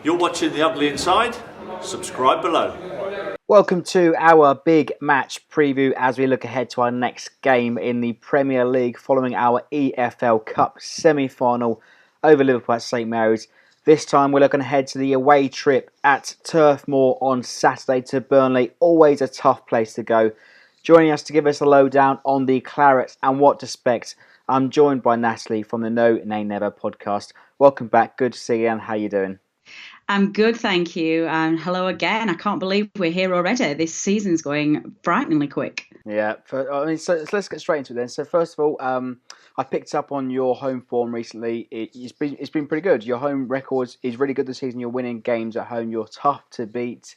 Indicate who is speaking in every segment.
Speaker 1: You're watching The Ugly Inside. Subscribe below.
Speaker 2: Welcome to our big match preview as we look ahead to our next game in the Premier League following our EFL Cup semi-final over Liverpool at St Mary's. This time we're looking ahead to the away trip at Turf Moor on Saturday to Burnley. Always a tough place to go. Joining us to give us a lowdown on the Clarets and what to expect, I'm joined by Natalie from the No Nay Never podcast. Welcome back. Good to see you, and how you doing?
Speaker 3: I'm good, thank you. And hello again. I can't believe we're here already. This season's going frighteningly quick.
Speaker 2: Yeah, so let's get straight into it then. So first of all, I picked up on your home form recently. It's been pretty good. Your home record is really good this season. You're winning games at home. You're tough to beat.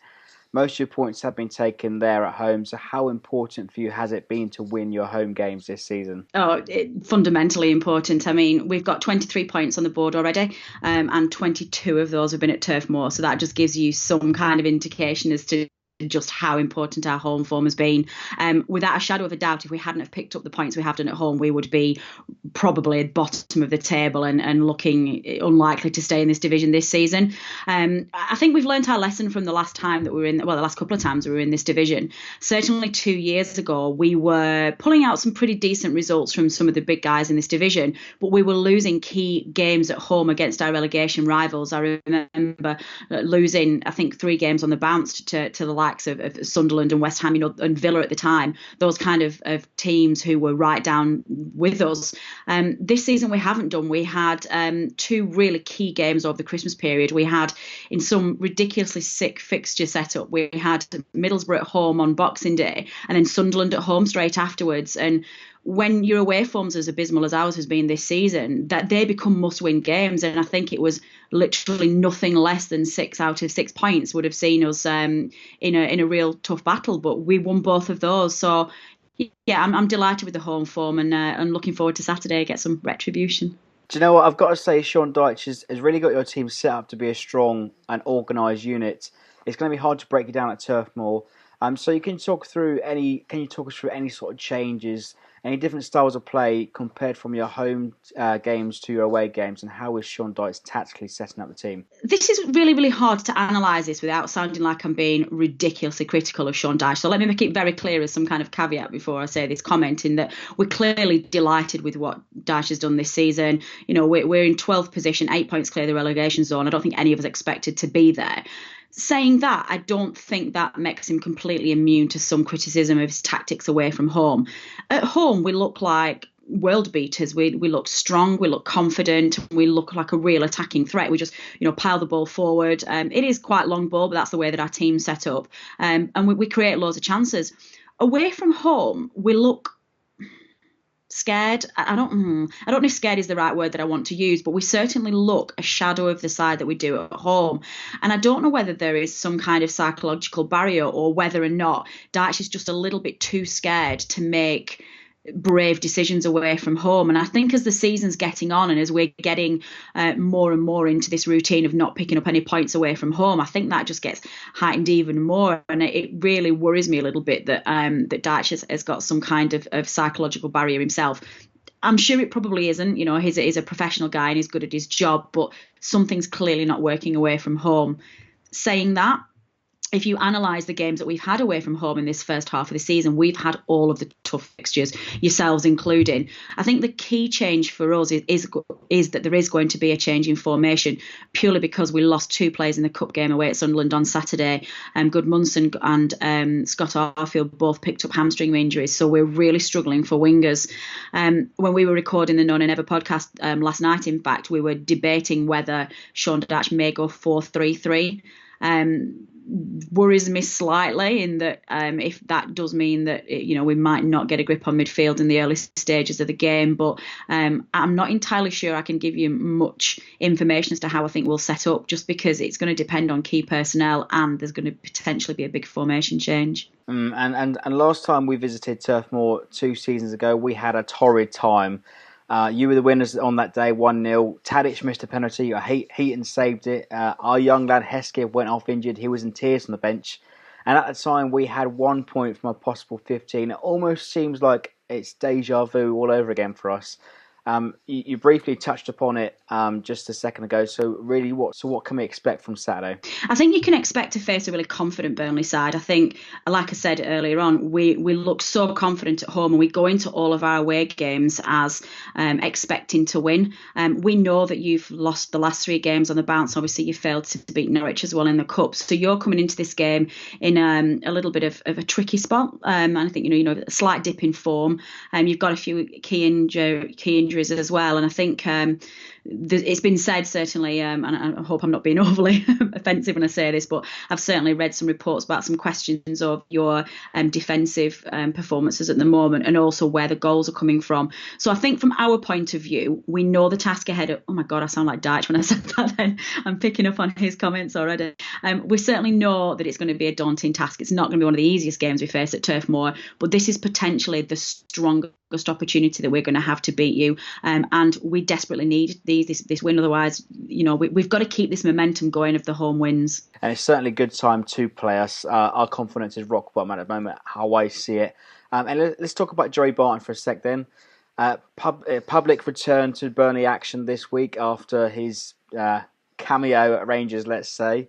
Speaker 2: Most of your points have been taken there at home. So how important for you has it been to win your home games this season?
Speaker 3: Fundamentally important. I mean, we've got 23 points on the board already, and 22 of those have been at Turf Moor. So that just gives you some kind of indication as to just how important our home form has been. Without a shadow of a doubt, if we hadn't have picked up the points we have done at home, we would be probably at bottom of the table and looking unlikely to stay in this division this season. I think we've learned our lesson from the last time that we were in, the last couple of times we were in this division. Certainly 2 years ago, we were pulling out some pretty decent results from some of the big guys in this division, but we were losing key games at home against our relegation rivals. I remember losing, I think, 3 games on the bounce to the likes of Sunderland and West Ham, and Villa at the time, those kind of teams who were right down with us. This season we haven't done. We had 2 really key games over the Christmas period. We had, in some ridiculously sick fixture setup, we had Middlesbrough at home on Boxing Day and then Sunderland at home straight afterwards. And when your away form's as abysmal as ours has been this season, that they become must-win games. And I think it was literally nothing less than 6 out of 6 points would have seen us in a real tough battle. But we won both of those. So, yeah, I'm delighted with the home form and looking forward to Saturday, get some retribution.
Speaker 2: Do you know what? I've got to say, Sean Dyche has really got your team set up to be a strong and organised unit. It's going to be hard to break you down at Turf Moor. So can you talk us through any sort of changes, any different styles of play compared from your home games to your away games, and how is Sean Dyche tactically setting up the team?
Speaker 3: This is really, really hard to analyse this without sounding like I'm being ridiculously critical of Sean Dyche. So let me make it very clear as some kind of caveat before I say this comment, in that we're clearly delighted with what Dyche has done this season. We're in 12th position, 8 points clear of the relegation zone. I don't think any of us expected to be there. Saying that, I don't think that makes him completely immune to some criticism of his tactics away from home. At home, we look like world beaters. We look strong, we look confident, we look like a real attacking threat. We just, pile the ball forward. It is quite long ball, but that's the way that our team's set up. And we create loads of chances. Away from home, we look scared. I don't know if scared is the right word that I want to use, but we certainly look a shadow of the side that we do at home. And I don't know whether there is some kind of psychological barrier or whether or not Dyche is just a little bit too scared to make brave decisions away from home. And I think as the season's getting on and as we're getting more and more into this routine of not picking up any points away from home, I think that just gets heightened even more. And it really worries me a little bit that that Dyche has got some kind of psychological barrier himself. I'm sure it probably isn't. He's a professional guy and he's good at his job, but something's clearly not working away from home. Saying that, if you analyse the games that we've had away from home in this first half of the season, we've had all of the tough fixtures, yourselves including. I think the key change for us is that there is going to be a change in formation, purely because we lost 2 players in the cup game away at Sunderland on Saturday. Gudmundsson and Scott Arfield both picked up hamstring injuries, so we're really struggling for wingers. When we were recording the No Nay Never podcast last night, in fact, we were debating whether Sean Dyche may go 4-3-3. Worries me slightly in that if that does mean that we might not get a grip on midfield in the early stages of the game, but I'm not entirely sure I can give you much information as to how I think we'll set up, just because it's going to depend on key personnel and there's going to potentially be a big formation change.
Speaker 2: And last time we visited Turf Moor 2 seasons ago, we had a torrid time. You were the winners on that day, 1-0. Tadic missed a penalty. Heaton saved it. Our young lad Hesketh went off injured. He was in tears on the bench. And at the time, we had 1 point from a possible 15. It almost seems like it's deja vu all over again for us. You briefly touched upon it just a second ago. So really, what can we expect from Saturday?
Speaker 3: I think you can expect to face a really confident Burnley side. I think, like I said earlier on, we look so confident at home, and we go into all of our away games as expecting to win. We know that you've lost the last 3 games on the bounce. Obviously, you failed to beat Norwich as well in the cup, so you're coming into this game in a little bit of a tricky spot. And I think a slight dip in form. You've got a few key injuries as well, and I think it's been said certainly, and I hope I'm not being overly offensive when I say this, but I've certainly read some reports about some questions of your defensive performances at the moment, and also where the goals are coming from. So I think from our point of view, we know the task ahead. Oh my God, I sound like Dyche when I said that then. I'm picking up on his comments already. We certainly know that it's going to be a daunting task. It's not going to be one of the easiest games we face at Turf Moor, but this is potentially the strongest opportunity that we're going to have to beat you, and we desperately need this win. Otherwise, we've got to keep this momentum going of the home wins. And
Speaker 2: it's certainly a good time to play us. Our confidence is rock bottom at the moment, how I see it. And let's talk about Joey Barton for a sec then. Public return to Burnley action this week after his cameo at Rangers, let's say.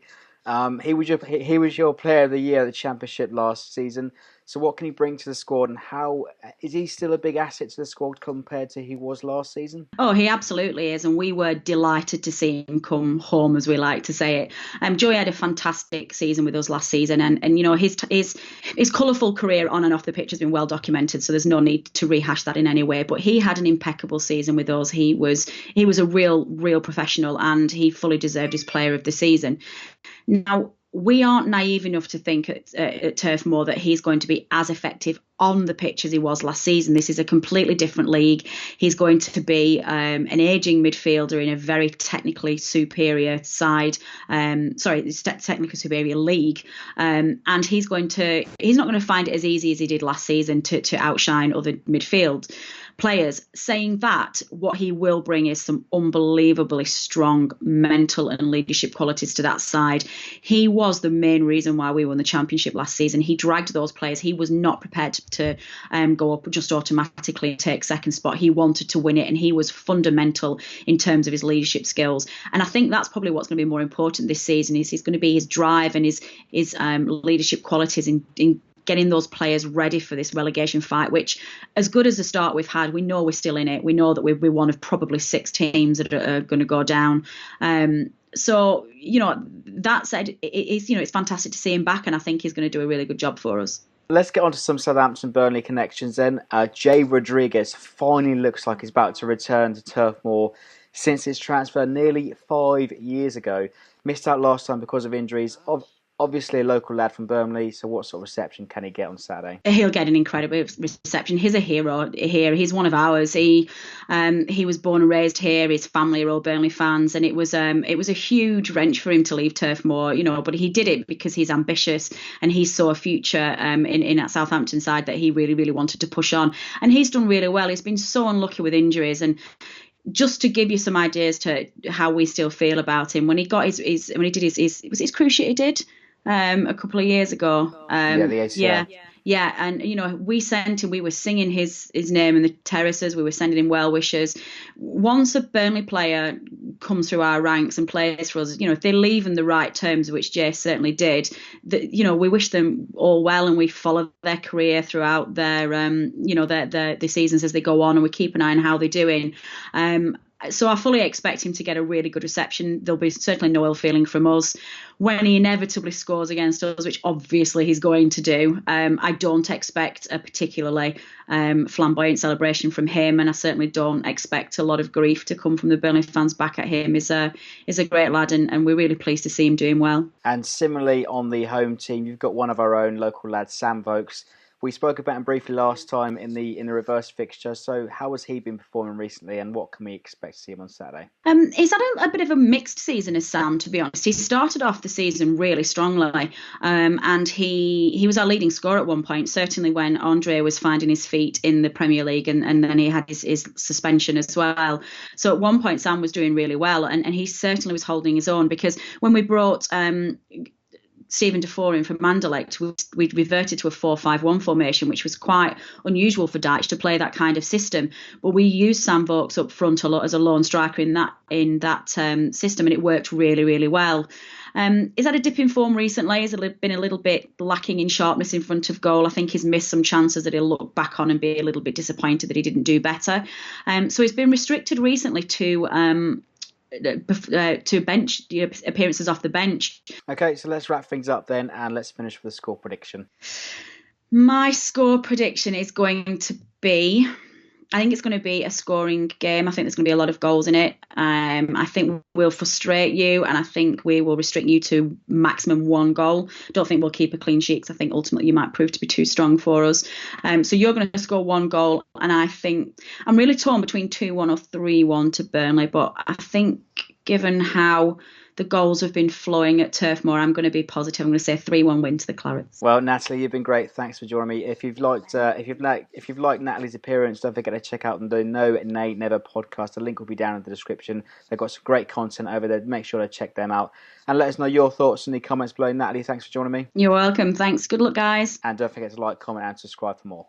Speaker 2: He was your player of the year at the Championship last season. So what can he bring to the squad, and how is he still a big asset to the squad compared to he was last season?
Speaker 3: Oh, he absolutely is, and we were delighted to see him come home, as we like to say it. Joey had a fantastic season with us last season, and his colourful career on and off the pitch has been well documented, so there's no need to rehash that in any way. But he had an impeccable season with us. He was a real professional, and he fully deserved his player of the season. Now, we aren't naive enough to think at Turf Moor that he's going to be as effective on the pitch as he was last season. This is a completely different league. He's going to be an ageing midfielder in a very technically superior side. Technically superior league. And he's not going to find it as easy as he did last season to outshine other midfield players. Saying that, what he will bring is some unbelievably strong mental and leadership qualities to that side. He was the main reason why we won the Championship last season. He dragged those players. He was not prepared to go up just automatically and take second spot. He wanted to win it, and he was fundamental in terms of his leadership skills. And I think that's probably what's going to be more important this season. Is going to be his drive and his leadership qualities in getting those players ready for this relegation fight, which, as good as the start we've had, we know we're still in it. We know that we're one of probably 6 teams that are going to go down. So, that said, it's fantastic to see him back, and I think he's going to do a really good job for us.
Speaker 2: Let's get on to some Southampton Burnley connections then. Jay Rodriguez finally looks like he's about to return to Turf Moor since his transfer nearly 5 years ago. Missed out last time because of injuries. Obviously a local lad from Burnley, so what sort of reception can he get on Saturday?
Speaker 3: He'll get an incredible reception. He's a hero here. He's one of ours. He was born and raised here. His family are all Burnley fans, and it was a huge wrench for him to leave Turf Moor, but he did it because he's ambitious and he saw a future in that Southampton side that he really, really wanted to push on. And he's done really well. He's been so unlucky with injuries, and just to give you some ideas to how we still feel about him, when he got his cruise shit he did a couple of years ago.
Speaker 2: The ACL.
Speaker 3: Yeah, and we were singing his name in the terraces, we were sending him well wishes. Once a Burnley player comes through our ranks and plays for us, if they leave in the right terms, which Jay certainly did, we wish them all well, and we follow their career throughout their their seasons as they go on, and we keep an eye on how they're doing. So I fully expect him to get a really good reception. There'll be certainly no ill feeling from us. When he inevitably scores against us, which obviously he's going to do, I don't expect a particularly flamboyant celebration from him, and I certainly don't expect a lot of grief to come from the Burnley fans back at him. He's a great lad, and we're really pleased to see him doing well.
Speaker 2: And similarly on the home team, you've got one of our own local lads, Sam Vokes. We spoke about him briefly last time in the reverse fixture. So how has he been performing recently, and what can we expect to see him on Saturday?
Speaker 3: He's had a bit of a mixed season as Sam, to be honest. He started off the season really strongly, and he was our leading scorer at one point, certainly when Andre was finding his feet in the Premier League, and then he had his suspension as well. So at one point Sam was doing really well, and he certainly was holding his own, because when we brought Stephen Defoe in from Anderlecht, we reverted to a 4-5-1 formation, which was quite unusual for Dyche to play that kind of system. But we used Sam Vokes up front a lot as a lone striker in that system, and it worked really, really well. He's had a dip in form recently. He's been a little bit lacking in sharpness in front of goal. I think he's missed some chances that he'll look back on and be a little bit disappointed that he didn't do better. So he's been restricted recently to bench appearances off the bench.
Speaker 2: Okay, so let's wrap things up then, and let's finish with a score prediction.
Speaker 3: My score prediction is going to be, I think it's going to be a scoring game. I think there's going to be a lot of goals in it. I think we'll frustrate you, and I think we will restrict you to maximum 1 goal. Don't think we'll keep a clean sheet, because I think ultimately you might prove to be too strong for us. So you're going to score 1 goal, and I think I'm really torn between 2-1 or 3-1 to Burnley. But I think given how the goals have been flowing at Turf Moor, I'm going to be positive. I'm going to say 3-1 win to the Clarets.
Speaker 2: Well, Natalie, you've been great. Thanks for joining me. If you've liked Natalie's appearance, don't forget to check out the No Nay Never podcast. The link will be down in the description. They've got some great content over there. Make sure to check them out and let us know your thoughts in the comments below. Natalie, thanks for joining me.
Speaker 3: You're welcome. Thanks. Good luck, guys.
Speaker 2: And don't forget to like, comment, and subscribe for more.